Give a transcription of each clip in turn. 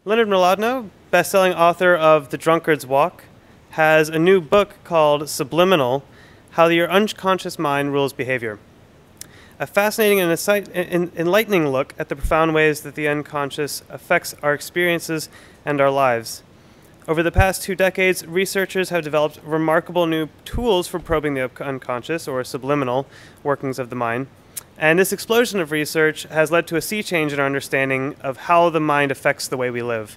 Leonard Mlodinow, best-selling author of The Drunkard's Walk, has a new book called Subliminal, How Your Unconscious Mind Rules Behavior. A fascinating and enlightening look at the profound ways that the unconscious affects our experiences and our lives. Over the past 2 decades, researchers have developed remarkable new tools for probing the unconscious, or subliminal, workings of the mind. And this explosion of research has led to a sea change in our understanding of how the mind affects the way we live.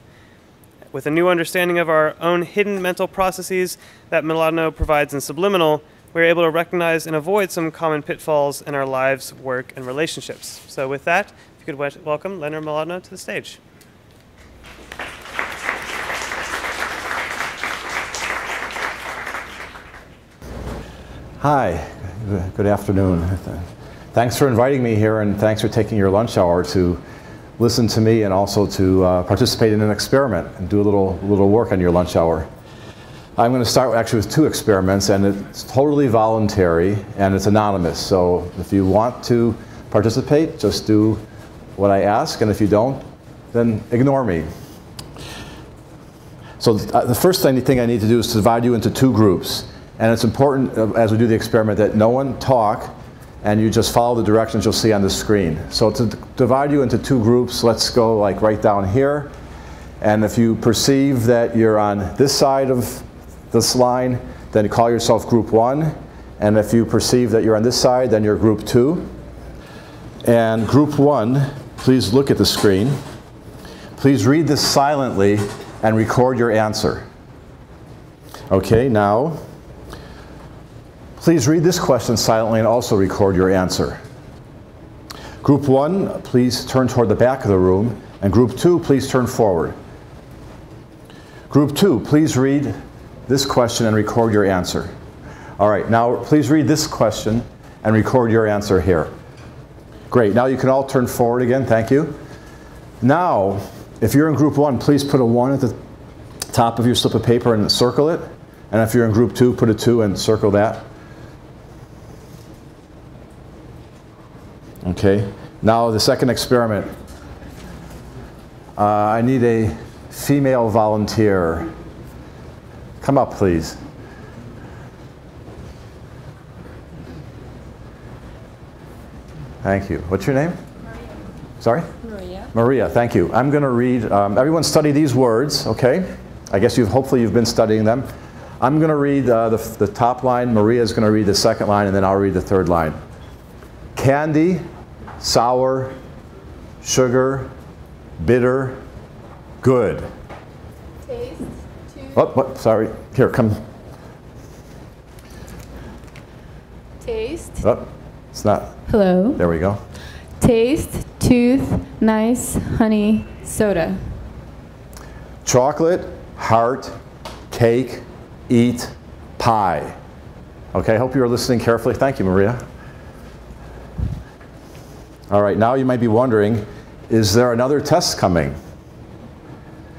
With a new understanding of our own hidden mental processes that Mlodinow provides in Subliminal, we're able to recognize and avoid some common pitfalls in our lives, work, and relationships. So with that, if you could welcome Leonard Mlodinow to the stage. Hi, good afternoon. Thanks for inviting me here, and thanks for taking your lunch hour to listen to me and also to participate in an experiment and do a little work on your lunch hour. I'm going to start actually with 2 experiments, and it's totally voluntary and it's anonymous. So if you want to participate, just do what I ask, and if you don't, then ignore me. So the first thing I need to do is to divide you into 2 groups. And it's important as we do the experiment that no one talk, and you just follow the directions you'll see on the screen. So to divide you into 2 groups, let's go like right down here. And if you perceive that you're on this side of this line, then call yourself group 1. And if you perceive that you're on this side, then you're group 2. And group 1, please look at the screen. Please read this silently and record your answer. Okay, now, please read this question silently and also record your answer. Group 1, please turn toward the back of the room, and Group 2, please turn forward. Group 2, please read this question and record your answer. All right, now please read this question and record your answer here. Great, now you can all turn forward again, thank you. Now, if you're in Group 1, please put a 1 at the top of your slip of paper and circle it. And if you're in Group 2, put a 2 and circle that. Okay, now the second experiment. I need a female volunteer. Come up, please. Thank you. What's your name? Maria. Sorry? Maria. Maria, thank you. I'm going to read, everyone study these words, okay? I guess hopefully you've been studying them. I'm going to read the top line, Maria is going to read the second line, and then I'll read the third line. Candy, sour, sugar, bitter, good. Taste, tooth. Oh, what? Sorry. Here, come. Taste. Oh, it's not. Hello. There we go. Taste, tooth, nice, honey, soda. Chocolate, heart, cake, eat, pie. Okay, I hope you were listening carefully. Thank you, Maria. All right, now you might be wondering, is there another test coming?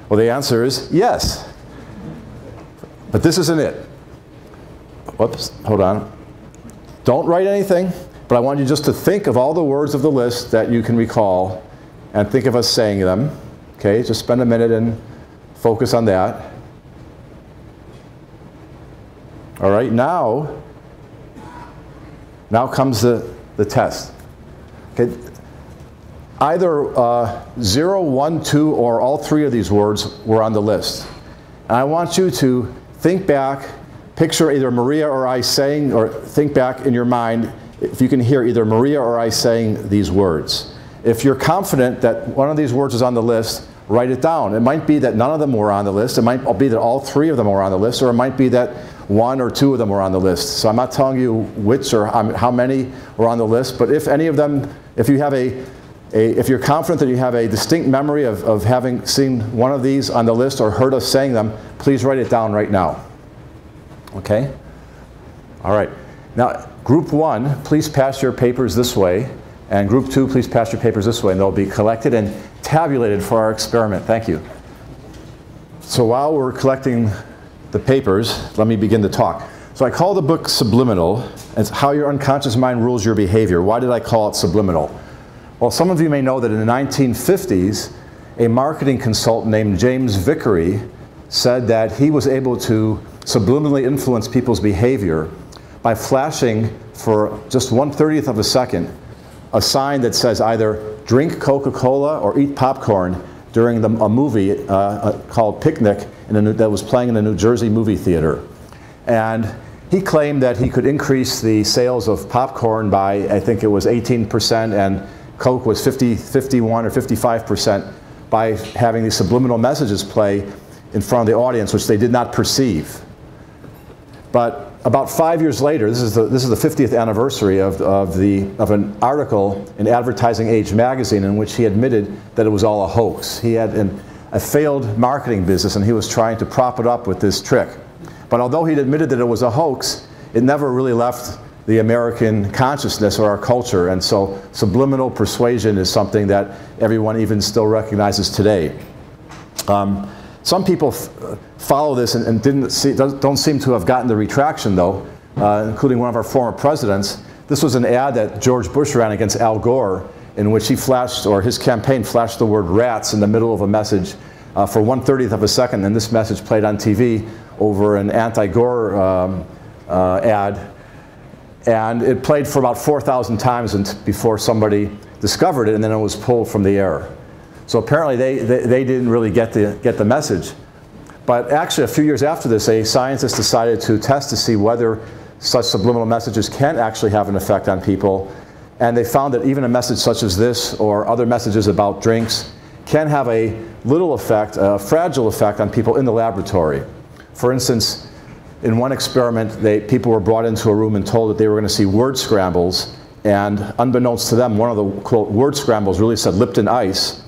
Well, the answer is yes. But this isn't it. Whoops, hold on. Don't write anything, but I want you just to think of all the words of the list that you can recall and think of us saying them. Okay, just spend a minute and focus on that. All right, now comes the test. Okay. Either 0, 1, 2, or all 3 of these words were on the list. And I want you to think back, picture either Maria or I saying, or think back in your mind if you can hear either Maria or I saying these words. If you're confident that one of these words is on the list, write it down. It might be that none of them were on the list. It might be that all 3 of them were on the list, or it might be that 1 or 2 of them were on the list. So I'm not telling you which or how many were on the list, but if any of them, if you have if you're confident that you have a distinct memory of having seen one of these on the list or heard us saying them, please write it down right now. Okay? All right. Now, Group 1, please pass your papers this way, and Group 2, please pass your papers this way, and they'll be collected and tabulated for our experiment. Thank you. So while we're collecting the papers, let me begin to talk. So I call the book Subliminal. It's how your unconscious mind rules your behavior. Why did I call it subliminal? Well, some of you may know that in the 1950s, a marketing consultant named James Vickery said that he was able to subliminally influence people's behavior by flashing for just 1/30th of a second a sign that says either drink Coca-Cola or eat popcorn during a movie called Picnic that was playing in a New Jersey movie theater. And he claimed that he could increase the sales of popcorn by, I think it was 18%, and Coke was 51 or 55%, by having these subliminal messages play in front of the audience, which they did not perceive. But about 5 years later, this is the 50th anniversary of an article in Advertising Age magazine in which he admitted that it was all a hoax. He had a failed marketing business and he was trying to prop it up with this trick. But although he'd admitted that it was a hoax, it never really left the American consciousness or our culture, and so subliminal persuasion is something that everyone even still recognizes today. Some people follow this and don't seem to have gotten the retraction, though, including one of our former presidents. This was an ad that George Bush ran against Al Gore, in which he flashed, or his campaign flashed the word rats in the middle of a message for 1/30th of a second, and this message played on TV over an anti-Gore ad. And it played for about 4,000 times before somebody discovered it, and then it was pulled from the air. So apparently they didn't really get the message. But actually, a few years after this, a scientist decided to test to see whether such subliminal messages can actually have an effect on people. And they found that even a message such as this, or other messages about drinks, can have a little effect, a fragile effect on people in the laboratory. For instance, in one experiment, people were brought into a room and told that they were going to see word scrambles, and unbeknownst to them, one of the, quote, word scrambles really said Lipton Ice.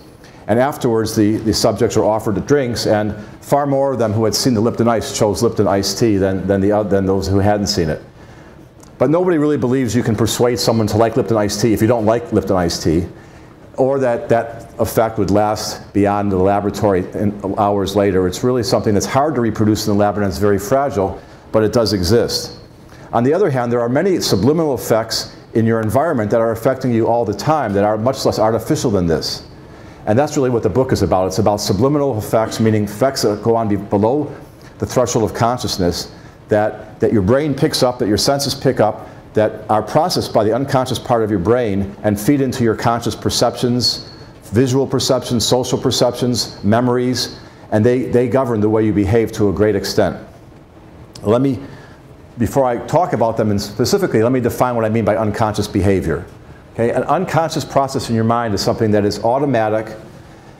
And afterwards, the subjects were offered the drinks, and far more of them who had seen the Lipton Ice chose Lipton iced tea than those who hadn't seen it. But nobody really believes you can persuade someone to like Lipton iced tea if you don't like Lipton iced tea, or that effect would last beyond the laboratory hours later. It's really something that's hard to reproduce in the lab, and it's very fragile, but it does exist. On the other hand, there are many subliminal effects in your environment that are affecting you all the time that are much less artificial than this. And that's really what the book is about. It's about subliminal effects, meaning effects that go on below the threshold of consciousness, that your brain picks up, that your senses pick up, that are processed by the unconscious part of your brain and feed into your conscious perceptions, visual perceptions, social perceptions, memories, and they govern the way you behave to a great extent. Before I talk about them specifically, let me define what I mean by unconscious behavior. Okay? An unconscious process in your mind is something that is automatic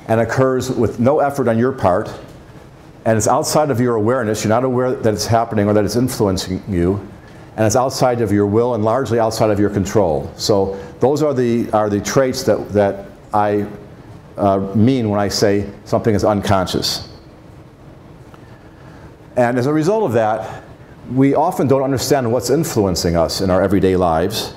and occurs with no effort on your part, and it's outside of your awareness. You're not aware that it's happening or that it's influencing you, and it's outside of your will and largely outside of your control. So those are the traits that I mean when I say something is unconscious. And as a result of that, we often don't understand what's influencing us in our everyday lives.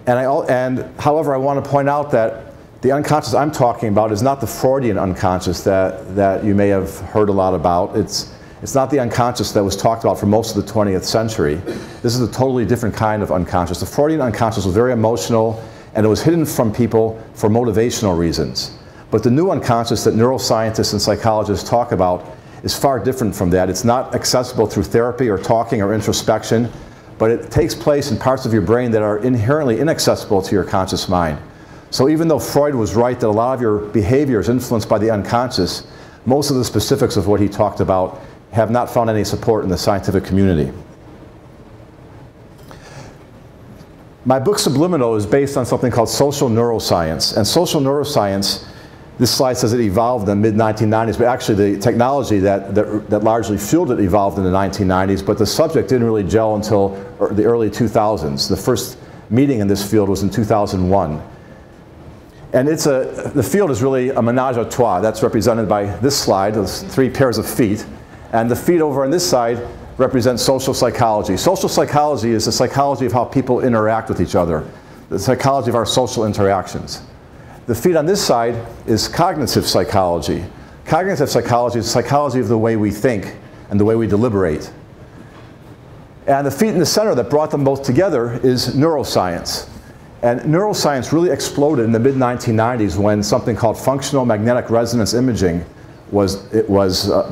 However, I want to point out that the unconscious I'm talking about is not the Freudian unconscious that you may have heard a lot about. It's not the unconscious that was talked about for most of the 20th century. This is a totally different kind of unconscious. The Freudian unconscious was very emotional, and it was hidden from people for motivational reasons. But the new unconscious that neuroscientists and psychologists talk about is far different from that. It's not accessible through therapy or talking or introspection, but it takes place in parts of your brain that are inherently inaccessible to your conscious mind. So even though Freud was right that a lot of your behavior is influenced by the unconscious, most of the specifics of what he talked about have not found any support in the scientific community. My book Subliminal is based on something called social neuroscience. And social neuroscience, this slide says it evolved in the mid-1990s, but actually the technology that largely fueled it evolved in the 1990s, but the subject didn't really gel until the early 2000s. The first meeting in this field was in 2001. And the field is really a ménage à trois. That's represented by this slide, those 3 pairs of feet. And the feet over on this side represent social psychology. Social psychology is the psychology of how people interact with each other, the psychology of our social interactions. The feet on this side is cognitive psychology. Cognitive psychology is the psychology of the way we think and the way we deliberate. And the feet in the center that brought them both together is neuroscience. And neuroscience really exploded in the mid-1990s when something called functional magnetic resonance imaging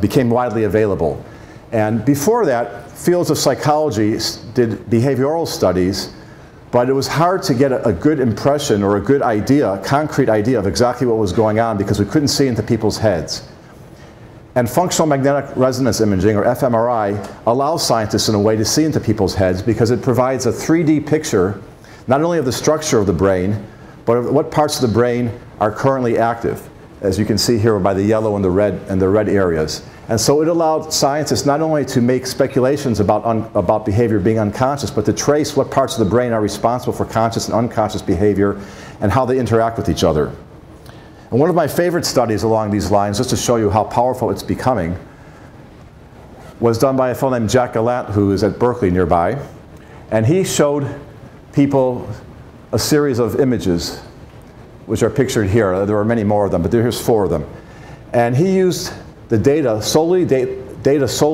became widely available. And before that, fields of psychology did behavioral studies, but it was hard to get a good impression or a good idea, a concrete idea of exactly what was going on because we couldn't see into people's heads. And functional magnetic resonance imaging, or fMRI, allows scientists in a way to see into people's heads because it provides a 3D picture not only of the structure of the brain, but of what parts of the brain are currently active, as you can see here by the yellow and the red areas. And so it allowed scientists not only to make speculations about behavior being unconscious, but to trace what parts of the brain are responsible for conscious and unconscious behavior and how they interact with each other. And one of my favorite studies along these lines, just to show you how powerful it's becoming, was done by a fellow named Jack Gallant, who is at Berkeley nearby. And he showed people a series of images, which are pictured here. There are many more of them, but here's 4 of them. And he used the data solely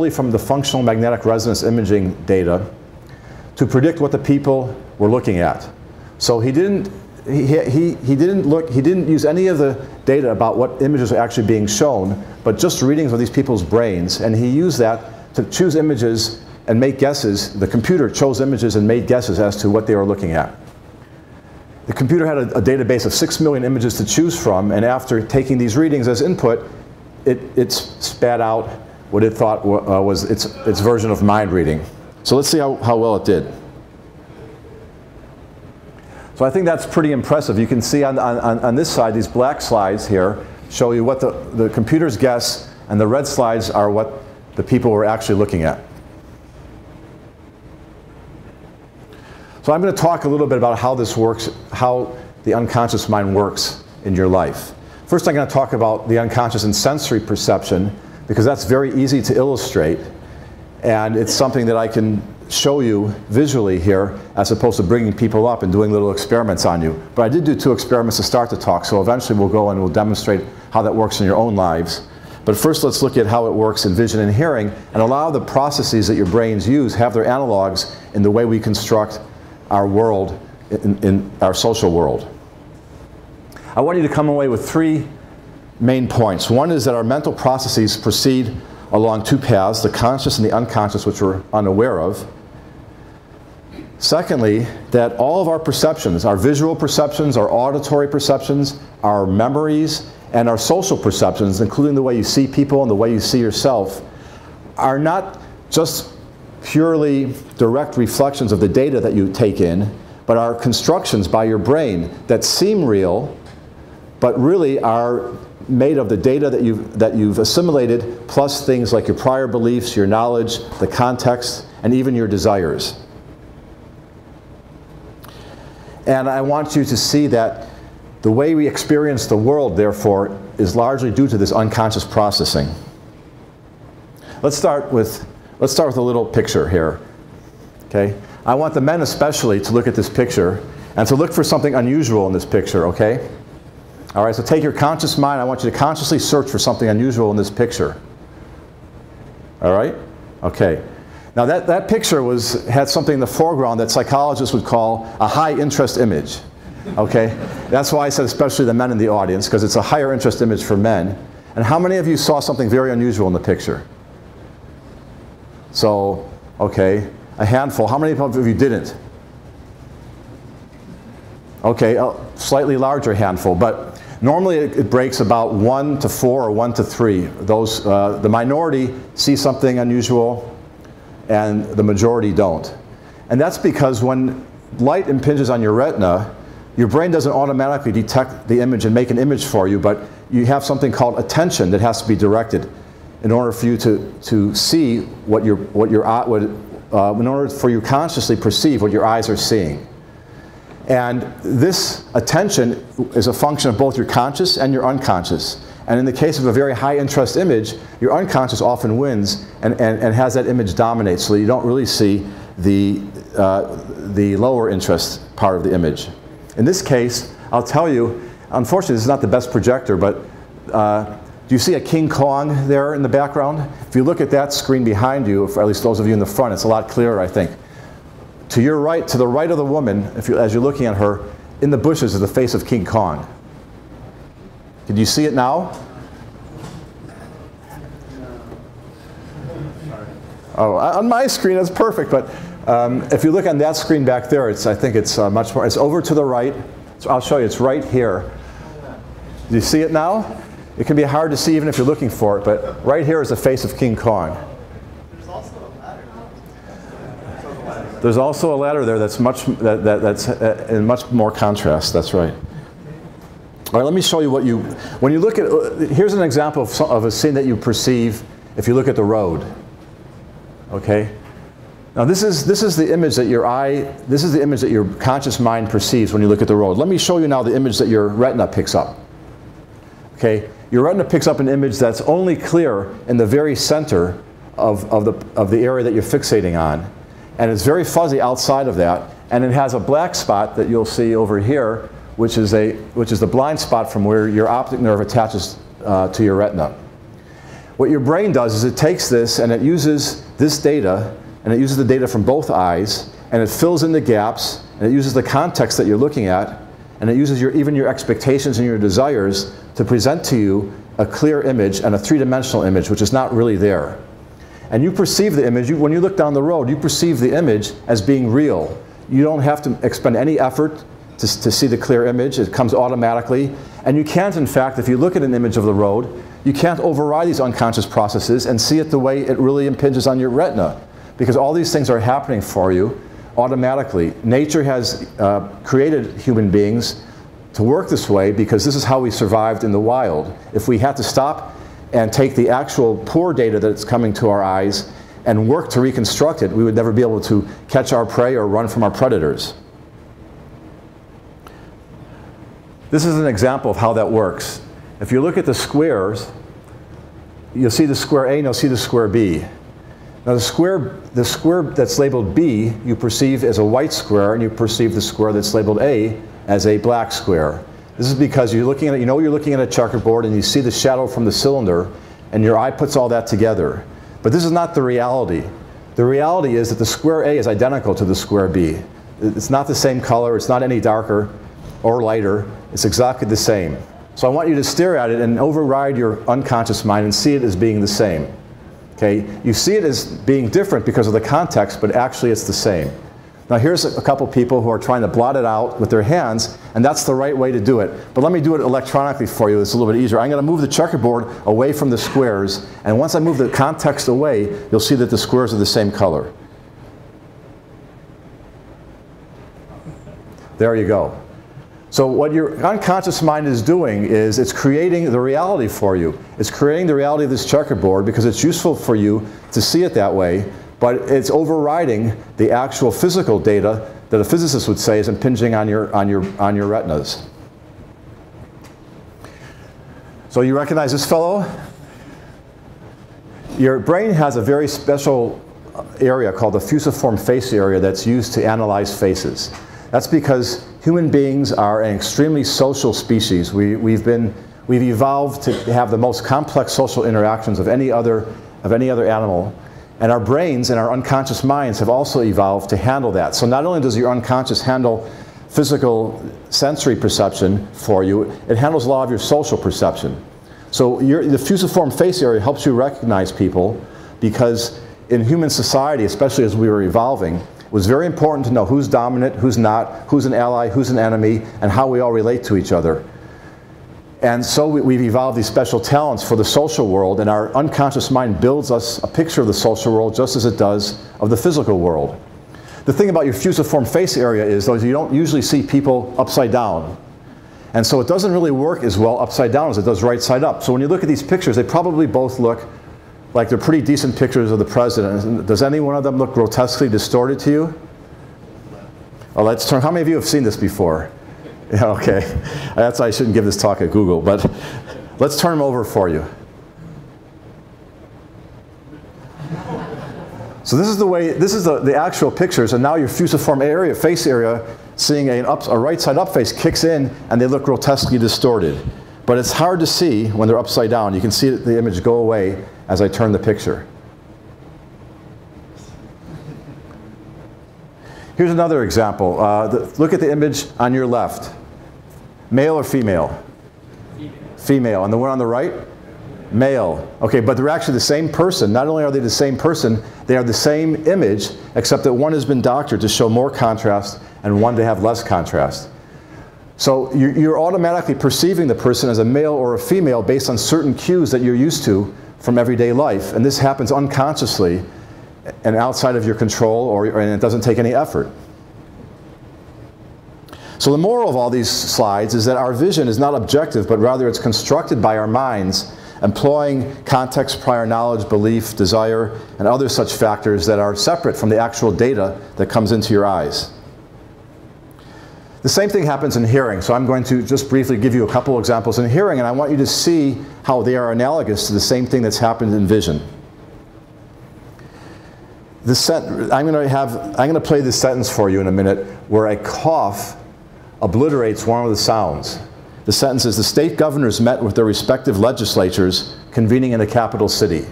from the functional magnetic resonance imaging data to predict what the people were looking at. So he didn't use any of the data about what images are actually being shown, but just readings of these people's brains, and he used that to choose images and make guesses. The computer chose images and made guesses as to what they were looking at. The computer had a database of 6 million images to choose from, and after taking these readings as input, it spat out what it thought was its version of mind reading. So let's see how well it did. So I think that's pretty impressive. You can see on this side, these black slides here show you what the computer's guess, and the red slides are what the people were actually looking at. So I'm going to talk a little bit about how this works, how the unconscious mind works in your life. First, I'm going to talk about the unconscious and sensory perception, because that's very easy to illustrate, and it's something that I can show you visually here, as opposed to bringing people up and doing little experiments on you. But I did do 2 experiments to start the talk, so eventually we'll go and we'll demonstrate how that works in your own lives. But first, let's look at how it works in vision and hearing, and allow the processes that your brains use have their analogs in the way we construct our world, in our social world. I want you to come away with 3 main points. One is that our mental processes proceed along 2 paths, the conscious and the unconscious, which we're unaware of. Secondly, that all of our perceptions, our visual perceptions, our auditory perceptions, our memories, and our social perceptions, including the way you see people and the way you see yourself, are not just purely direct reflections of the data that you take in, but are constructions by your brain that seem real, but really are made of the data that you've assimilated, plus things like your prior beliefs, your knowledge, the context, and even your desires. And I want you to see that the way we experience the world, therefore, is largely due to this unconscious processing. Let's start with a little picture here. Okay? I want the men especially to look at this picture and to look for something unusual in this picture, okay? All right, so take your conscious mind. I want you to consciously search for something unusual in this picture. All right? Okay. Now that picture had something in the foreground that psychologists would call a high interest image. Okay? That's why I said especially the men in the audience, because it's a higher interest image for men. And how many of you saw something very unusual in the picture? So, okay, a handful. How many of you didn't? Okay, a slightly larger handful, but normally it breaks about 1 to 4 or 1 to 3. Those, the minority see something unusual and the majority don't. And that's because when light impinges on your retina, your brain doesn't automatically detect the image and make an image for you, but you have something called attention that has to be directed in order for you to see in order for you to consciously perceive what your eyes are seeing. And this attention is a function of both your conscious and your unconscious. And in the case of a very high interest image, your unconscious often wins and has that image dominate, so that you don't really see the lower interest part of the image. In this case, I'll tell you, unfortunately this is not the best projector, but do you see a King Kong there in the background? If you look at that screen behind you, or at least those of you in the front, it's a lot clearer, I think. To your right, to the right of the woman, as you're looking at her, in the bushes is the face of King Kong. Did you see it now? Oh, on my screen it's perfect, but if you look on that screen back there, I think it's much more. It's over to the right. So I'll show you. It's right here. Do you see it now? It can be hard to see even if you're looking for it, but right here is the face of King Kong. There's also a ladder. There's also a ladder there that's that's in much more contrast. That's right. All right, let me show you what you, when you look at, here's an example of a scene that you perceive if you look at the road. Okay? Now this is the image that this is the image that your conscious mind perceives when you look at the road. Let me show you now the image that your retina picks up. Okay? Your retina picks up an image that's only clear in the very center of the area that you're fixating on. And it's very fuzzy outside of that. And it has a black spot that you'll see over here, which is the blind spot from where your optic nerve attaches to your retina. What your brain does is it takes this and it uses this data, and it uses the data from both eyes, and it fills in the gaps, and it uses the context that you're looking at, and it uses even your expectations and your desires to present to you a clear image and a three-dimensional image, which is not really there. And you perceive the image, when you look down the road, you perceive the image as being real. You don't have to expend any effort to see the clear image. It comes automatically. And you can't, in fact, if you look at an image of the road, you can't override these unconscious processes and see it the way it really impinges on your retina. Because all these things are happening for you automatically. Nature has created human beings to work this way because this is how we survived in the wild. If we had to stop and take the actual poor data that's coming to our eyes and work to reconstruct it, we would never be able to catch our prey or run from our predators. This is an example of how that works. If you look at the squares, you'll see the square A and you'll see the square B. Now the square that's labeled B, you perceive as a white square, and you perceive the square that's labeled A as a black square. This is because you're looking at, you're looking at a checkerboard and you see the shadow from the cylinder, and your eye puts all that together. But this is not the reality. The reality is that the square A is identical to the square B. It's not the same color, it's not any darker or lighter, it's exactly the same. So I want you to stare at it and override your unconscious mind and see it as being the same. Okay? You see it as being different because of the context, but actually it's the same. Now here's a couple people who are trying to blot it out with their hands, and that's the right way to do it. But let me do it electronically for you. It's a little bit easier. I'm going to move the checkerboard away from the squares, and once I move the context away, you'll see that the squares are the same color. There you go. So what your unconscious mind is doing is it's creating the reality for you. It's creating the reality of this checkerboard because it's useful for you to see it that way, but it's overriding the actual physical data that a physicist would say is impinging on your retinas. So you recognize this fellow? Your brain has a very special area called the fusiform face area that's used to analyze faces. That's because human beings are an extremely social species. We've evolved to have the most complex social interactions of any other animal. And our brains and our unconscious minds have also evolved to handle that. So not only does your unconscious handle physical sensory perception for you, it handles a lot of your social perception. So the fusiform face area helps you recognize people because in human society, especially as we were evolving, it was very important to know who's dominant, who's not, who's an ally, who's an enemy, and how we all relate to each other. And so we've evolved these special talents for the social world, and our unconscious mind builds us a picture of the social world just as it does of the physical world. The thing about your fusiform face area is, though, you don't usually see people upside down. And so it doesn't really work as well upside down as it does right side up. So when you look at these pictures, they probably both look like they're pretty decent pictures of the president. Does any one of them look grotesquely distorted to you? Well, let's turn. How many of you have seen this before? Yeah, okay. That's why I shouldn't give this talk at Google, but let's turn them over for you. So this is the way, this is the actual pictures, and now your fusiform area, face area, seeing a right side up face kicks in, and they look grotesquely distorted. But it's hard to see when they're upside down. You can see the image go away as I turn the picture. Here's another example. Look at the image on your left. Male or female? Female. And the one on the right? Male. Okay, but they're actually the same person. Not only are they the same person, they are the same image, except that one has been doctored to show more contrast and one to have less contrast. So you're automatically perceiving the person as a male or a female based on certain cues that you're used to from everyday life. And this happens unconsciously and outside of your control, and it doesn't take any effort. So the moral of all these slides is that our vision is not objective, but rather it's constructed by our minds, employing context, prior knowledge, belief, desire, and other such factors that are separate from the actual data that comes into your eyes. The same thing happens in hearing, so I'm going to just briefly give you a couple examples in hearing, and I want you to see how they are analogous to the same thing that's happened in vision. I'm going to play this sentence for you in a minute, where a cough obliterates one of the sounds. The sentence is, the state governors met with their respective legislatures convening in the capital city.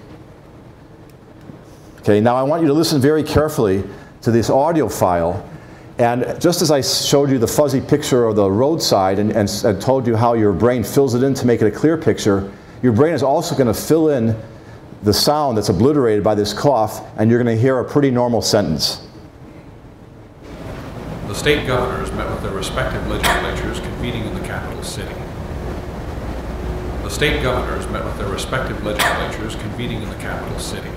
Okay, now I want you to listen very carefully to this audio file. And just as I showed you the fuzzy picture of the roadside and told you how your brain fills it in to make it a clear picture, your brain is also going to fill in the sound that's obliterated by this cough, and you're going to hear a pretty normal sentence. The state governors met with their respective legislatures convening in the capital city. The state governors met with their respective legislatures convening in the capital city.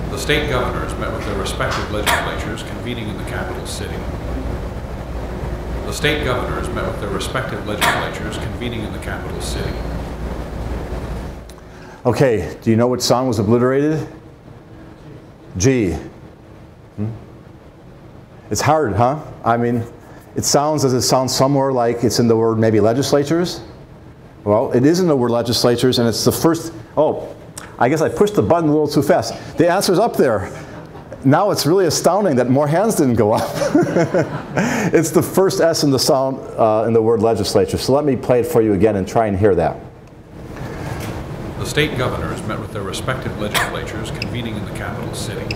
The state governors met with their respective legislatures convening in the capital city. The state governors met with their respective legislatures convening in the capital city. Okay, do you know which sound was obliterated? G. It's hard, huh? I mean, it sounds somewhere like it's in the word maybe legislatures. Well, it is in the word legislatures, and it's the first, oh, I guess I pushed the button a little too fast. The answer's up there. Now it's really astounding that more hands didn't go up. It's the first S in the sound in the word legislature. So let me play it for you again and try and hear that. The state governors met with their respective legislatures convening in the capital city.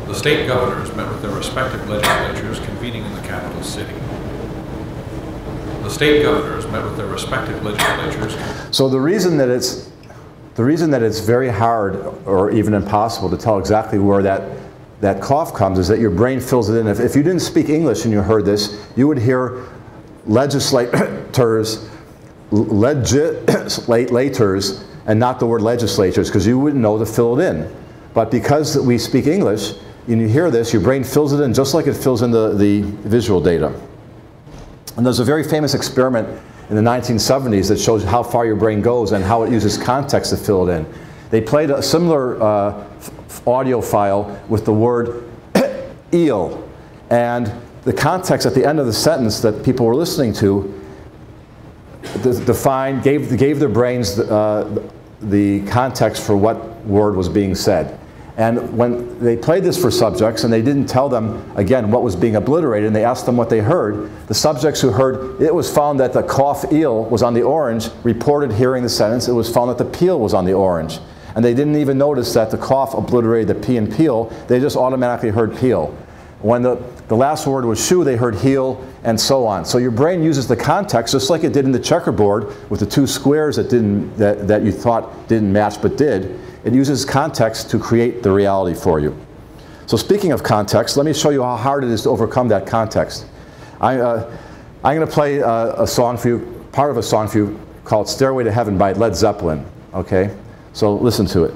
The state governors met with their respective legislatures convening in the capital city. The state governors met with their respective legislatures. So the reason that it's very hard or even impossible to tell exactly where that cough comes is that your brain fills it in. If you didn't speak English and you heard this, you would hear legislators, and not the word legislatures, because you wouldn't know to fill it in. But because we speak English, and you hear this, your brain fills it in just like it fills in the visual data. And there's a very famous experiment in the 1970s that shows how far your brain goes and how it uses context to fill it in. They played a similar audio file with the word eel. And the context at the end of the sentence that people were listening to gave their brains the context for what word was being said. And when they played this for subjects and they didn't tell them, again, what was being obliterated, and they asked them what they heard, the subjects who heard, it was found that the cough eel was on the orange, reported hearing the sentence, it was found that the peel was on the orange. And they didn't even notice that the cough obliterated the P and peel, they just automatically heard peel. When the last word was shoe, they heard heel, and so on. So your brain uses the context just like it did in the checkerboard with the two squares that you thought didn't match but did. It uses context to create the reality for you. So speaking of context, let me show you how hard it is to overcome that context. I'm going to play a song for you, part of a song for you called Stairway to Heaven by Led Zeppelin. Okay? So listen to it.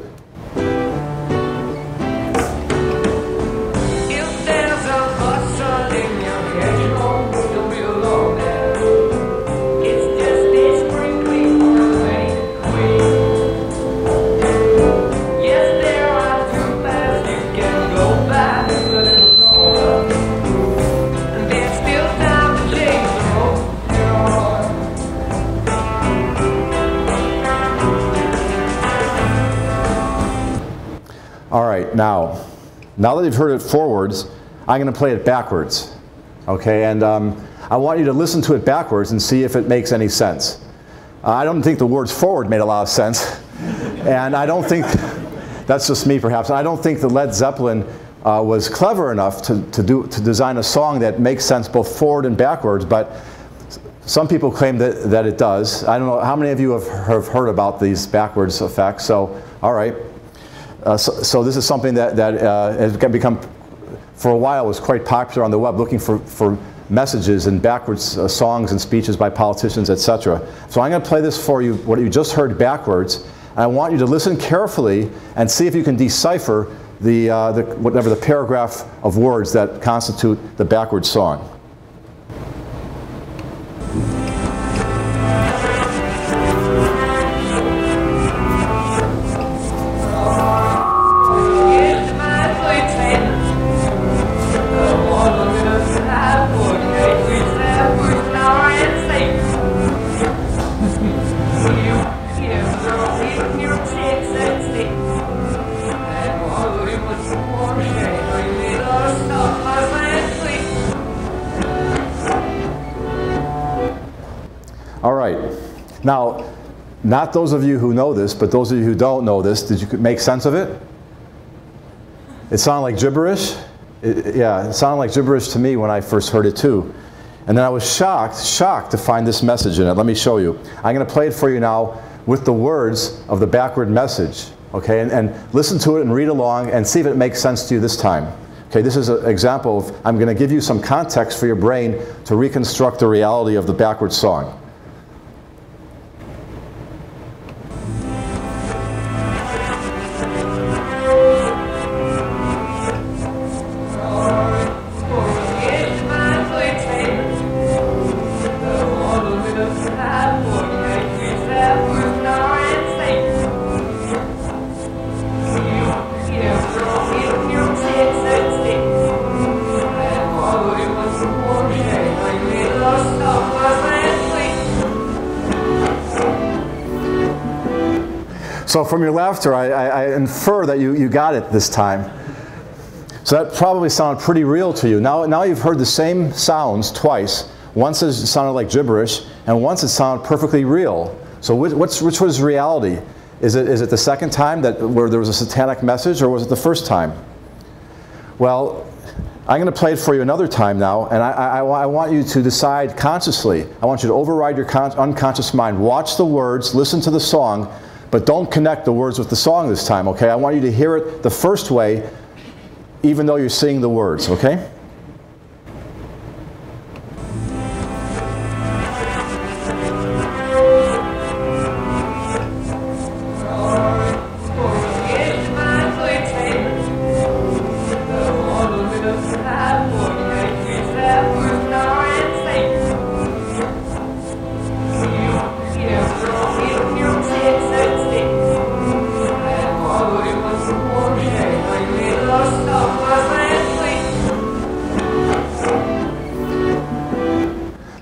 All right, now that you've heard it forwards, I'm going to play it backwards, okay? And I want you to listen to it backwards and see if it makes any sense. I don't think the words forward made a lot of sense, and I don't think, that's just me perhaps, I don't think the Led Zeppelin was clever enough to design a song that makes sense both forward and backwards, but some people claim that it does. I don't know how many of you have heard about these backwards effects. So, all right. So this is something that has become, for a while, was quite popular on the web, looking for messages and backwards songs and speeches by politicians, etc. So I'm going to play this for you, what you just heard backwards. And I want you to listen carefully and see if you can decipher whatever the paragraph of words that constitute the backwards song. All right. Now, not those of you who know this, but those of you who don't know this, did you make sense of it? It sounded like gibberish? Yeah, it sounded like gibberish to me when I first heard it too. And then I was shocked to find this message in it. Let me show you. I'm going to play it for you now with the words of the backward message. Okay, and listen to it and read along and see if it makes sense to you this time. Okay, this is an example of, I'm going to give you some context for your brain to reconstruct the reality of the backward song. So from your laughter, I infer that you got it this time. So that probably sounded pretty real to you. Now you've heard the same sounds twice. Once it sounded like gibberish, and once it sounded perfectly real. So which was reality? Is it the second time where there was a satanic message, or was it the first time? Well, I'm going to play it for you another time now, and I want you to decide consciously. I want you to override your unconscious mind. Watch the words, listen to the song, but don't connect the words with the song this time, okay? I want you to hear it the first way, even though you're seeing the words, okay?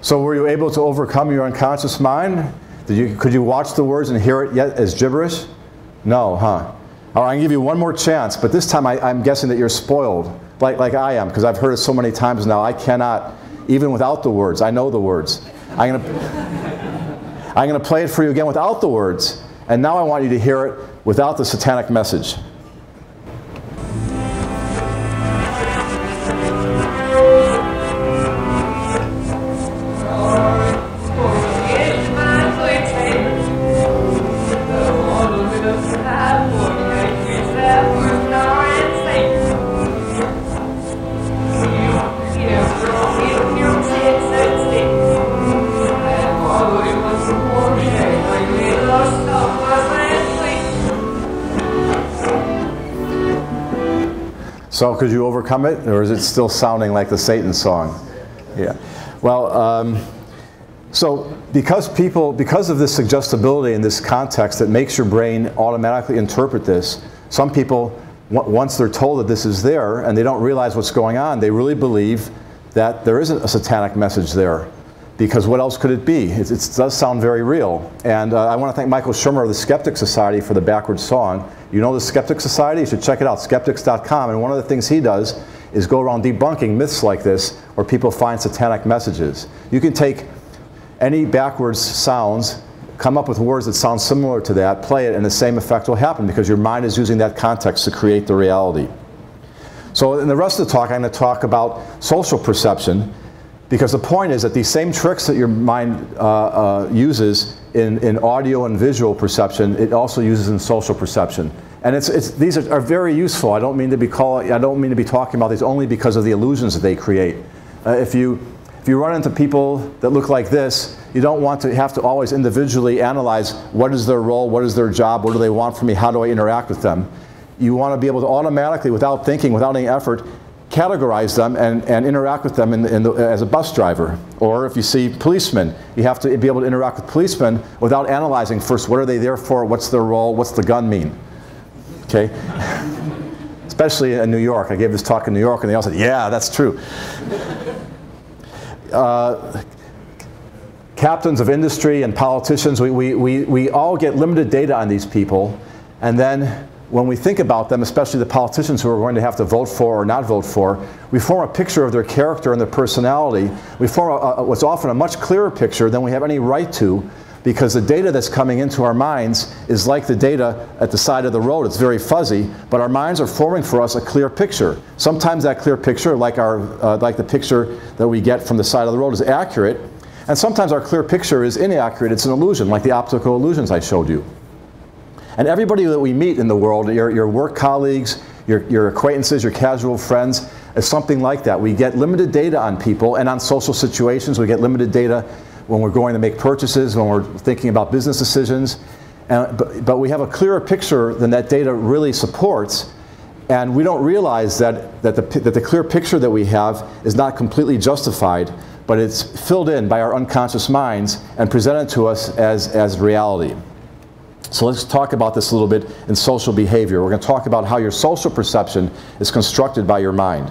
So were you able to overcome your unconscious mind? Could you watch the words and hear it yet as gibberish? No, huh? All right, I'm going to give you one more chance, but this time I'm guessing that you're spoiled, like I am, because I've heard it so many times now. I cannot, even without the words. I know the words. I'm going to play it for you again without the words, and now I want you to hear it without the satanic message. So could you overcome it, or is it still sounding like the Satan song? Yeah. Well, so because of this suggestibility in this context that makes your brain automatically interpret this, some people, once they're told that this is there and they don't realize what's going on, they really believe that there isn't a satanic message there. Because what else could it be? It does sound very real. And I want to thank Michael Shermer of the Skeptic Society for the backwards song. You know the Skeptic Society? You should check it out, skeptics.com. And one of the things he does is go around debunking myths like this where people find satanic messages. You can take any backwards sounds, come up with words that sound similar to that, play it, and the same effect will happen because your mind is using that context to create the reality. So in the rest of the talk, I'm going to talk about social perception, because the point is that these same tricks that your mind uses in audio and visual perception, it also uses in social perception. And these are very useful. I don't mean to be talking about these only because of the illusions that they create. If you run into people that look like this, you don't want to have to always individually analyze what is their role, what is their job, what do they want from me, how do I interact with them. You want to be able to automatically, without thinking, without any effort, categorize them and interact with them as a bus driver. Or if you see policemen, you have to be able to interact with policemen without analyzing first, what are they there for, what's their role, what's the gun mean. Okay? Especially in New York. I gave this talk in New York and they all said, yeah, that's true. Captains of industry and politicians, we all get limited data on these people, and then when we think about them, especially the politicians who are going to have to vote for or not vote for, we form a picture of their character and their personality. We form what's often a much clearer picture than we have any right to, because the data that's coming into our minds is like the data at the side of the road. It's very fuzzy, but our minds are forming for us a clear picture. Sometimes that clear picture, like the picture that we get from the side of the road, is accurate, and sometimes our clear picture is inaccurate. It's an illusion, like the optical illusions I showed you. And everybody that we meet in the world, your work colleagues, your acquaintances, your casual friends, is something like that. We get limited data on people and on social situations. We get limited data when we're going to make purchases, when we're thinking about business decisions. But we have a clearer picture than that data really supports. And we don't realize that the clear picture that we have is not completely justified, but it's filled in by our unconscious minds and presented to us as reality. So let's talk about this a little bit in social behavior. We're going to talk about how your social perception is constructed by your mind.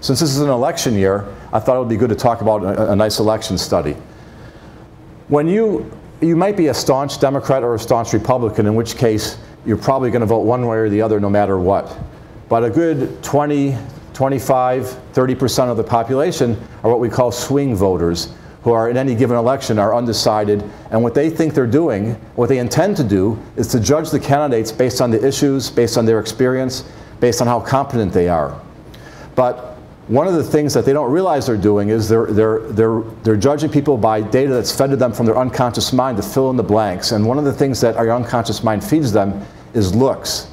Since this is an election year, I thought it would be good to talk about a nice election study. When you might be a staunch Democrat or a staunch Republican, in which case you're probably going to vote one way or the other no matter what. But a good 20, 25, 30% of the population are what we call swing voters, who are in any given election are undecided, and what they think they're doing, what they intend to do, is to judge the candidates based on the issues, based on their experience, based on how competent they are. But one of the things that they don't realize they're doing is they're judging people by data that's fed to them from their unconscious mind to fill in the blanks. And one of the things that our unconscious mind feeds them is looks.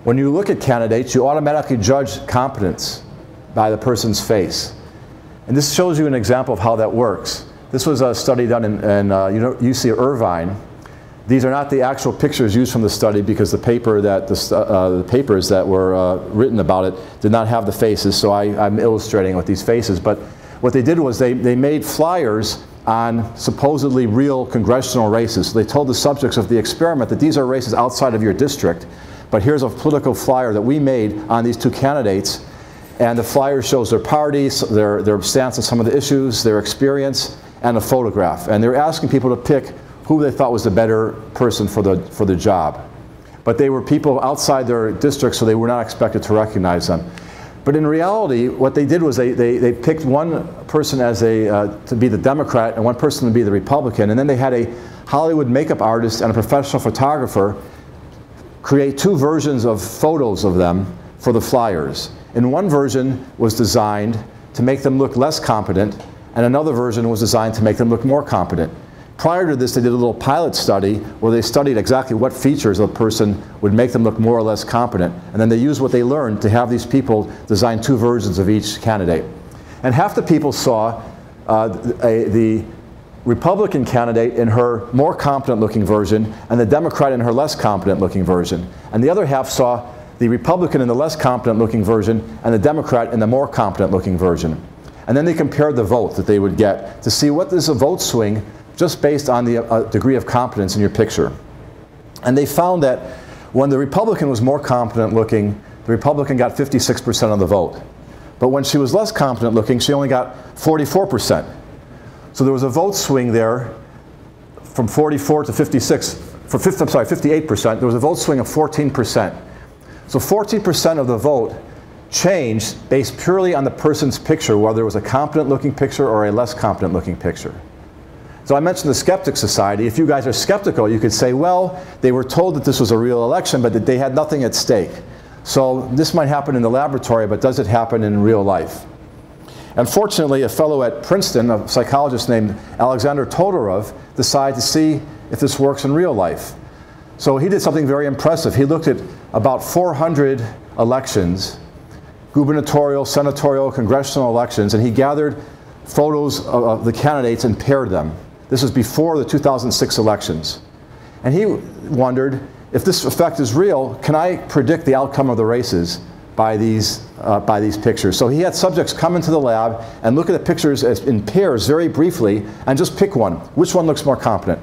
When you look at candidates, you automatically judge competence by the person's face. And this shows you an example of how that works. This was a study done in UC Irvine. These are not the actual pictures used from the study, because the papers that were written about it did not have the faces, so I'm illustrating with these faces. But what they did was they made flyers on supposedly real congressional races. So they told the subjects of the experiment that these are races outside of your district, but here's a political flyer that we made on these two candidates. And the flyer shows their parties, their stance on some of the issues, their experience, and a photograph. And they're asking people to pick who they thought was the better person for the job. But they were people outside their district, so they were not expected to recognize them. But in reality, what they did was they picked one person as to be the Democrat and one person to be the Republican, and then they had a Hollywood makeup artist and a professional photographer create two versions of photos of them for the flyers. And one version was designed to make them look less competent, and another version was designed to make them look more competent. Prior to this, they did a little pilot study where they studied exactly what features of a person would make them look more or less competent. And then they used what they learned to have these people design two versions of each candidate. And half the people saw the Republican candidate in her more competent looking version and the Democrat in her less competent looking version. And the other half saw the Republican in the less competent looking version and the Democrat in the more competent looking version. And then they compared the vote that they would get to see what is a vote swing just based on the degree of competence in your picture. And they found that when the Republican was more competent looking, the Republican got 56% of the vote. But when she was less competent looking, she only got 44%. So there was a vote swing there from 44 to 56, for 58%. There was a vote swing of 14%. So 14% of the vote changed based purely on the person's picture, whether it was a competent looking picture or a less competent looking picture. So I mentioned the Skeptic Society. If you guys are skeptical, you could say, well, they were told that this was a real election, but that they had nothing at stake. So this might happen in the laboratory, but does it happen in real life? And fortunately, a fellow at Princeton, a psychologist named Alexander Todorov, decided to see if this works in real life. So he did something very impressive. He looked at about 400 elections, gubernatorial, senatorial, congressional elections, and he gathered photos of the candidates and paired them. This was before the 2006 elections. And he wondered, if this effect is real, can I predict the outcome of the races by these pictures? So he had subjects come into the lab and look at the pictures in pairs very briefly and just pick one. Which one looks more competent?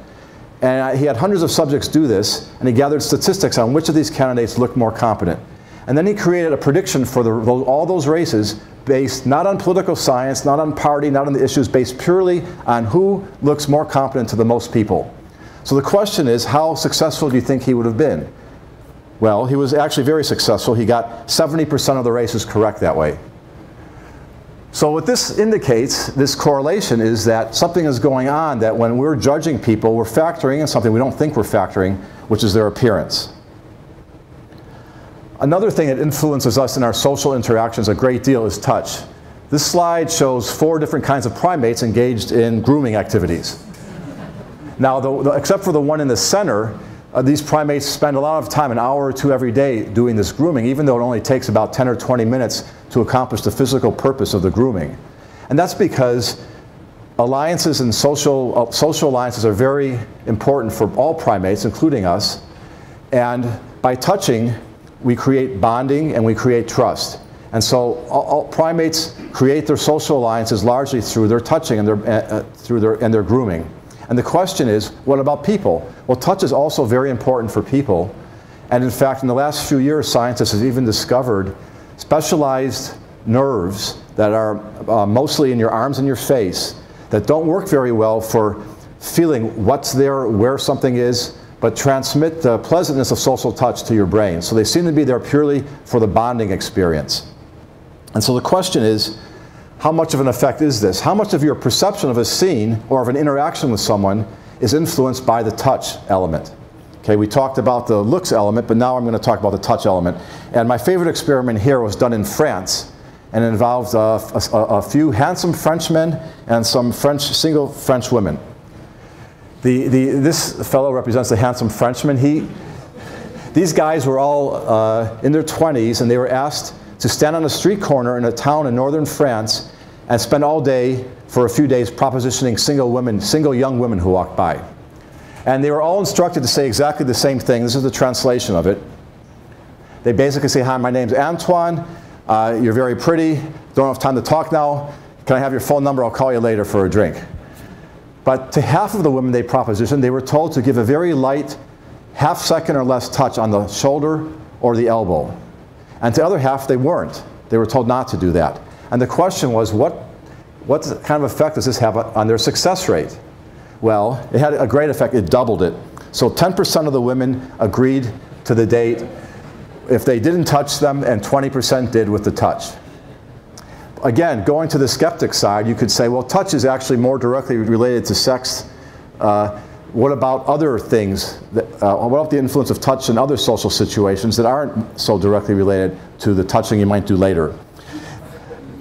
And he had hundreds of subjects do this, and he gathered statistics on which of these candidates looked more competent. And then he created a prediction for all those races based not on political science, not on party, not on the issues, based purely on who looks more competent to the most people. So the question is, how successful do you think he would have been? Well, he was actually very successful. He got 70% of the races correct that way. So what this indicates, this correlation, is that something is going on, that when we're judging people, we're factoring in something we don't think we're factoring, which is their appearance. Another thing that influences us in our social interactions a great deal is touch. This slide shows 4 different kinds of primates engaged in grooming activities. Now, except for the one in the center, these primates spend a lot of time, an hour or 2 every day, doing this grooming, even though it only takes about 10 or 20 minutes to accomplish the physical purpose of the grooming. And that's because alliances and social alliances are very important for all primates, including us. And by touching, we create bonding and we create trust. And so all primates create their social alliances largely through their touching and their grooming. And the question is, what about people? Well, touch is also very important for people. And in fact, in the last few years, scientists have even discovered specialized nerves that are mostly in your arms and your face that don't work very well for feeling what's there, where something is, but transmit the pleasantness of social touch to your brain. So they seem to be there purely for the bonding experience. And so the question is, how much of an effect is this? How much of your perception of a scene or of an interaction with someone is influenced by the touch element? Okay, we talked about the looks element, but now I'm going to talk about the touch element. And my favorite experiment here was done in France, and it involved a few handsome Frenchmen and some single French women. This fellow represents the handsome Frenchman. These guys were all in their 20s, and they were asked to stand on a street corner in a town in northern France and spend all day for a few days propositioning single young women who walked by. And they were all instructed to say exactly the same thing. This is the translation of it. They basically say, hi, my name's Antoine. You're very pretty. Don't have time to talk now. Can I have your phone number? I'll call you later for a drink. But to half of the women they propositioned, they were told to give a very light, half-second or less touch on the shoulder or the elbow. And to the other half, they weren't. They were told not to do that. And the question was, what kind of effect does this have on their success rate? Well, it had a great effect. It doubled it. So 10% of the women agreed to the date if they didn't touch them, and 20% did with the touch. Again, going to the skeptic side, you could say, well, touch is actually more directly related to sex. What about other things? What about the influence of touch in other social situations that aren't so directly related to the touching you might do later?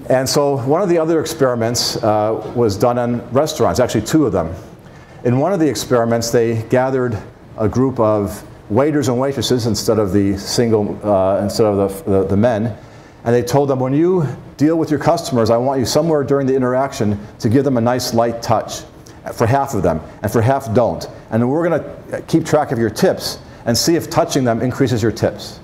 And so one of the other experiments was done on restaurants, actually 2 of them. In one of the experiments, they gathered a group of waiters and waitresses instead of the men, and they told them, when you deal with your customers, I want you somewhere during the interaction to give them a nice light touch. For half of them, and for half don't. And we're going to keep track of your tips and see if touching them increases your tips.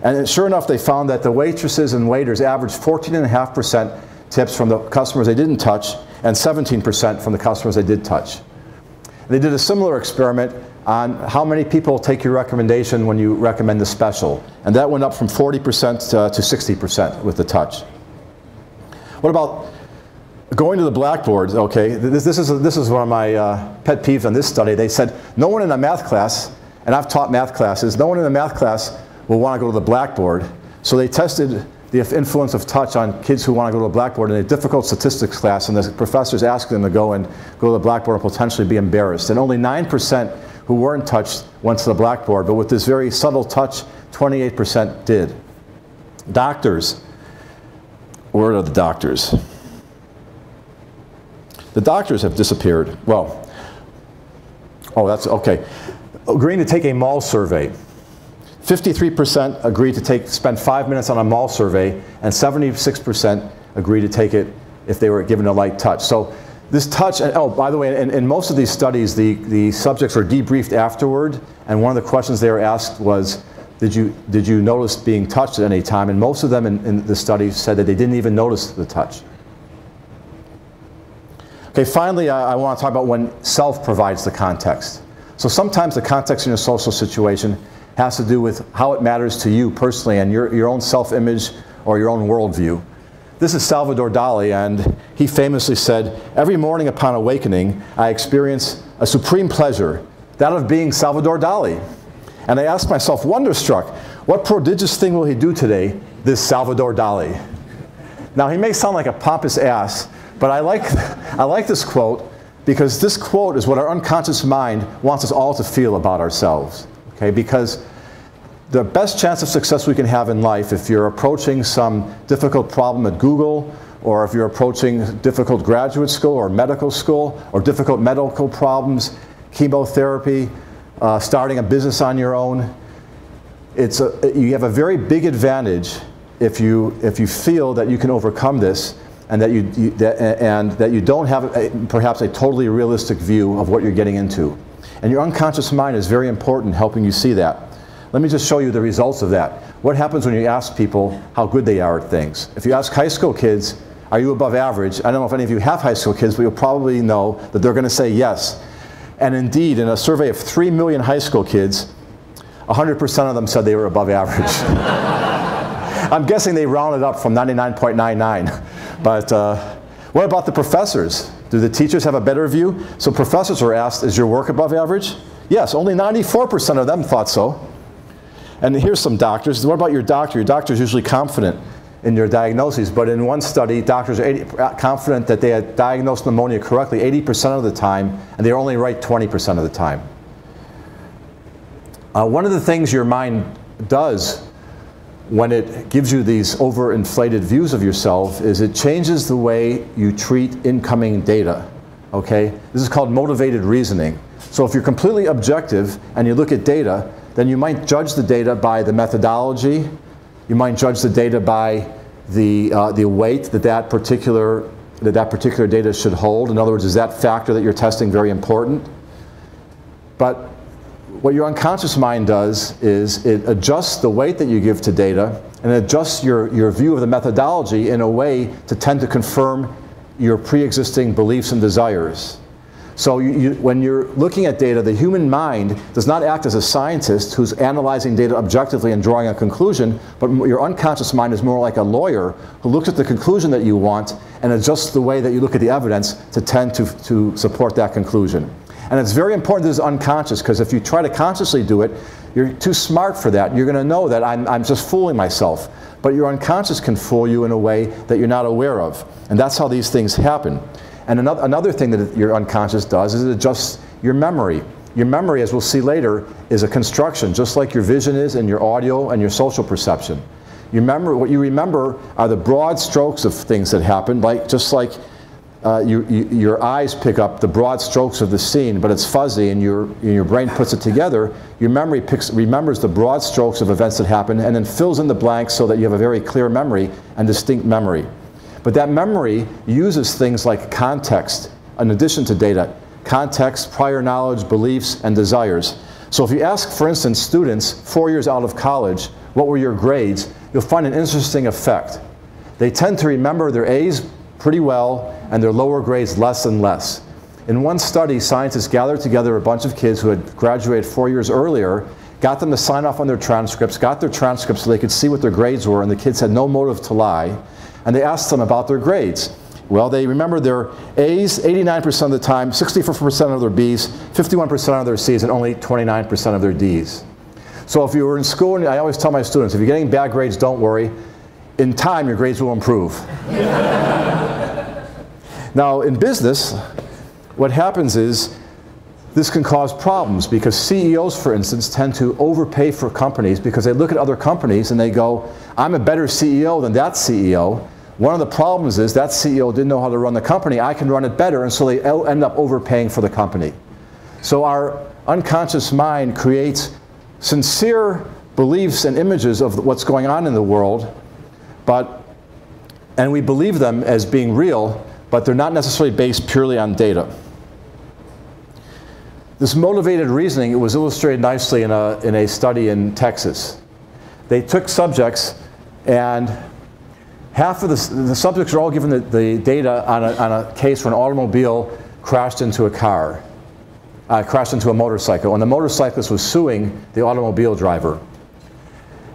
And sure enough, they found that the waitresses and waiters averaged 14.5% tips from the customers they didn't touch, and 17% from the customers they did touch. They did a similar experiment on how many people take your recommendation when you recommend the special. And that went up from 40% to 60% with the touch. What about going to the blackboard? Okay, this is one of my pet peeves on this study. They said no one in a math class, and I've taught math classes, no one in a math class will want to go to the blackboard. So they tested the influence of touch on kids who want to go to the blackboard in a difficult statistics class, and the professors asked them to go to the blackboard and potentially be embarrassed. And only 9% who weren't touched went to the blackboard, but with this very subtle touch, 28% did. Doctors. Where are the doctors? The doctors have disappeared. Well, oh, that's okay. Agreeing to take a mall survey. 53% agreed to spend 5 minutes on a mall survey, and 76% agreed to take it if they were given a light touch. So this touch, and oh, by the way, in most of these studies, the subjects were debriefed afterward, and one of the questions they were asked was, did you notice being touched at any time? And most of them in the study said that they didn't even notice the touch. Okay, finally, I want to talk about when self provides the context. So sometimes the context in your social situation has to do with how it matters to you personally and your own self-image or your own worldview. This is Salvador Dali, and he famously said, "Every morning upon awakening, I experience a supreme pleasure, that of being Salvador Dali. And I ask myself, wonderstruck, what prodigious thing will he do today, this Salvador Dali?" Now, he may sound like a pompous ass, but I like this quote because this quote is what our unconscious mind wants us all to feel about ourselves. Okay? Because the best chance of success we can have in life, if you're approaching some difficult problem at Google, or if you're approaching difficult graduate school or medical school, or difficult medical problems, chemotherapy, starting a business on your own, you have a very big advantage if you feel that you can overcome this, and that you don't have perhaps a totally realistic view of what you're getting into. And your unconscious mind is very important in helping you see that. Let me just show you the results of that. What happens when you ask people how good they are at things? If you ask high school kids, are you above average? I don't know if any of you have high school kids, but you'll probably know that they're going to say yes. And indeed, in a survey of 3 million high school kids, 100% of them said they were above average. I'm guessing they rounded up from 99.99. But what about the professors? Do the teachers have a better view? So professors were asked, is your work above average? Yes, only 94% of them thought so. And here's some doctors. What about your doctor? Your doctor is usually confident in your diagnoses, but in one study, doctors are confident that they had diagnosed pneumonia correctly 80% of the time, and they were only right 20% of the time. One of the things your mind does when it gives you these overinflated views of yourself is it changes the way you treat incoming data. Okay? This is called motivated reasoning. So if you're completely objective and you look at data, then you might judge the data by the methodology. You might judge the data by the weight that particular data should hold. In other words, is that factor that you're testing very important? But what your unconscious mind does is it adjusts the weight that you give to data and it adjusts your view of the methodology in a way to tend to confirm your pre-existing beliefs and desires. So when you're looking at data, the human mind does not act as a scientist who's analyzing data objectively and drawing a conclusion, but your unconscious mind is more like a lawyer who looks at the conclusion that you want and adjusts the way that you look at the evidence to tend to support that conclusion. And it's very important this is unconscious, because if you try to consciously do it, you're too smart for that. You're going to know that I'm just fooling myself. But your unconscious can fool you in a way that you're not aware of. And that's how these things happen. And another thing that your unconscious does is it adjusts your memory. Your memory, as we'll see later, is a construction, just like your vision is and your audio and your social perception. What you remember are the broad strokes of things that happen, just like your eyes pick up the broad strokes of the scene, but it's fuzzy, and your brain puts it together. Your memory remembers the broad strokes of events that happen and then fills in the blanks so that you have a very clear memory and distinct memory. But that memory uses things like context in addition to data. Context, prior knowledge, beliefs, and desires. So if you ask, for instance, students 4 years out of college, what were your grades, you'll find an interesting effect. They tend to remember their A's pretty well and their lower grades less and less. In one study, scientists gathered together a bunch of kids who had graduated 4 years earlier, got them to sign off on their transcripts, got their transcripts so they could see what their grades were, and the kids had no motive to lie, and they asked them about their grades. Well, they remember their A's 89% of the time, 64% of their B's, 51% of their C's, and only 29% of their D's. So if you were in school, and I always tell my students, if you're getting bad grades, don't worry. In time, your grades will improve. Now, in business, what happens is this can cause problems because CEOs, for instance, tend to overpay for companies because they look at other companies and they go, I'm a better CEO than that CEO. One of the problems is that CEO didn't know how to run the company. I can run it better, and so they end up overpaying for the company. So our unconscious mind creates sincere beliefs and images of what's going on in the world, and we believe them as being real, but they're not necessarily based purely on data. This motivated reasoning, it was illustrated nicely in a study in Texas. They took subjects, and half of the subjects were all given the data on a case where an automobile crashed into a car, crashed into a motorcycle, and the motorcyclist was suing the automobile driver.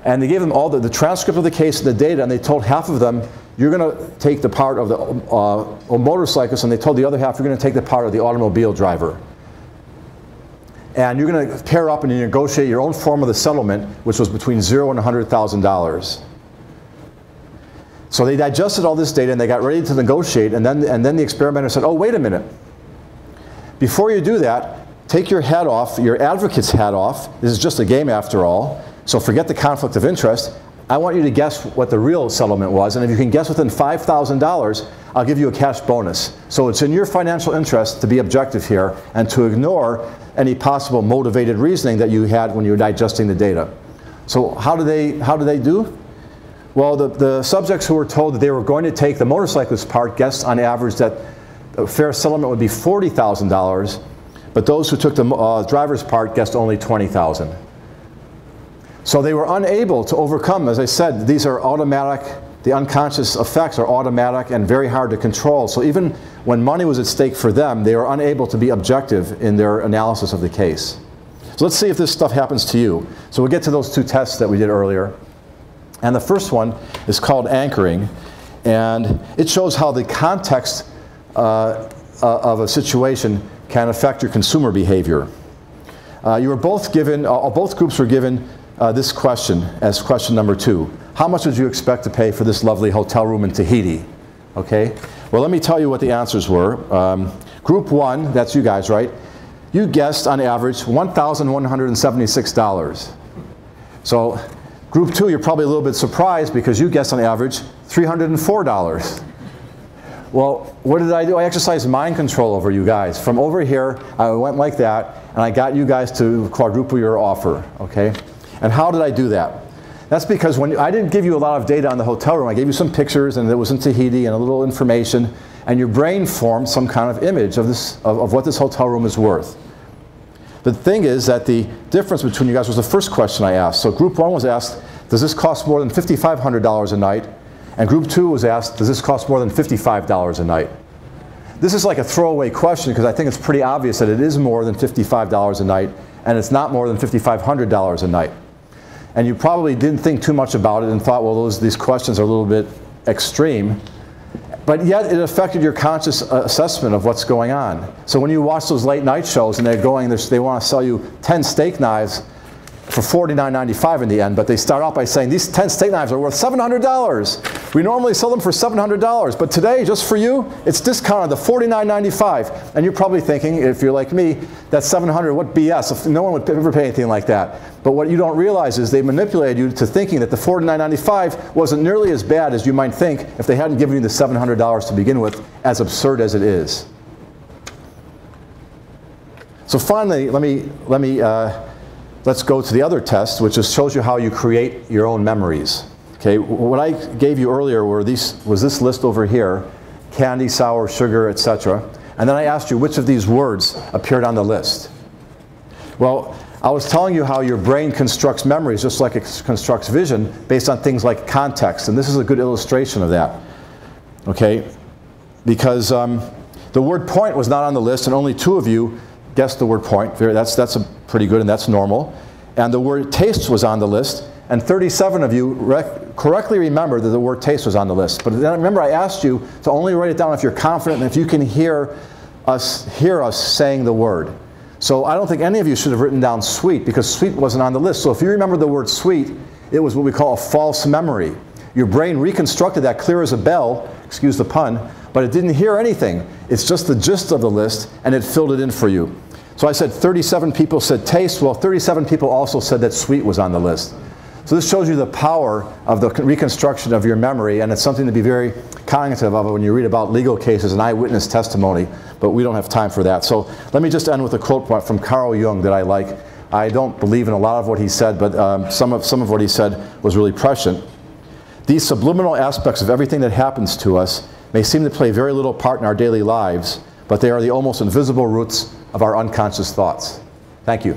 And they gave them all the transcript of the case and the data, and they told half of them, you're going to take the part of the motorcyclist, and they told the other half, you're going to take the part of the automobile driver. And you're going to pair up and you negotiate your own form of the settlement, which was between $0 and $100,000. So they digested all this data and they got ready to negotiate, and then the experimenter said, oh, wait a minute. Before you do that, take your hat off, your advocate's hat off. This is just a game after all. So forget the conflict of interest. I want you to guess what the real settlement was, and if you can guess within $5,000, I'll give you a cash bonus. So it's in your financial interest to be objective here and to ignore any possible motivated reasoning that you had when you were digesting the data. So how do they do? Well, the subjects who were told that they were going to take the motorcyclist part guessed on average that the fair settlement would be $40,000, but those who took the driver's part guessed only $20,000. So they were unable to overcome, as I said, these are automatic, the unconscious effects are automatic and very hard to control. So even when money was at stake for them, they were unable to be objective in their analysis of the case. So let's see if this stuff happens to you. So we'll get to those two tests that we did earlier. And the first one is called anchoring, and it shows how the context of a situation can affect your consumer behavior. You were both given, both groups were given this question as question number 2. How much would you expect to pay for this lovely hotel room in Tahiti? Okay. Well, let me tell you what the answers were. Group 1, that's you guys, right? You guessed on average $1,176. So group 2, you're probably a little bit surprised because you guessed on average $304. Well, what did I do? I exercised mind control over you guys. From over here, I went like that, and I got you guys to quadruple your offer, okay? And how did I do that? That's because when I didn't give you a lot of data on the hotel room. I gave you some pictures, and it was in Tahiti, and a little information, and your brain formed some kind of image of what this hotel room is worth. The thing is that the difference between you guys was the first question I asked. So group 1 was asked, does this cost more than $5,500 a night? And group 2 was asked, does this cost more than $55 a night? This is like a throwaway question because I think it's pretty obvious that it is more than $55 a night, and it's not more than $5,500 a night. And you probably didn't think too much about it and thought, well, these questions are a little bit extreme. But yet it affected your conscious assessment of what's going on. So when you watch those late night shows and they want to sell you 10 steak knives for $49.95 in the end, but they start out by saying these 10 steak knives are worth $700. We normally sell them for $700, but today, just for you, it's discounted to $49.95. And you're probably thinking, if you're like me, that's $700, what BS? If no one would ever pay anything like that. But what you don't realize is they manipulated you to thinking that the $49.95 wasn't nearly as bad as you might think if they hadn't given you the $700 to begin with, as absurd as it is. So finally, let's go to the other test, which shows you how you create your own memories. Okay, what I gave you earlier was this list over here: candy, sour, sugar, etc. And then I asked you which of these words appeared on the list. Well, I was telling you how your brain constructs memories just like it constructs vision based on things like context, and this is a good illustration of that. Okay, because the word point was not on the list, and only 2 of you guessed the word point. That's pretty good, and that's normal. And the word taste was on the list, and 37 of you correctly remembered that the word taste was on the list. But then remember, I asked you to only write it down if you're confident and if you can hear us saying the word. So I don't think any of you should have written down sweet, because sweet wasn't on the list. So if you remember the word sweet, it was what we call a false memory. Your brain reconstructed that clear as a bell, excuse the pun, but it didn't hear anything. It's just the gist of the list, and it filled it in for you. So I said 37 people said taste. Well, 37 people also said that sweet was on the list. So this shows you the power of the reconstruction of your memory, and it's something to be very cognitive of when you read about legal cases and eyewitness testimony, but we don't have time for that. So let me just end with a quote from Carl Jung that I like. I don't believe in a lot of what he said, but some of what he said was really prescient. These subliminal aspects of everything that happens to us may seem to play very little part in our daily lives, but they are the almost invisible roots of our unconscious thoughts. Thank you.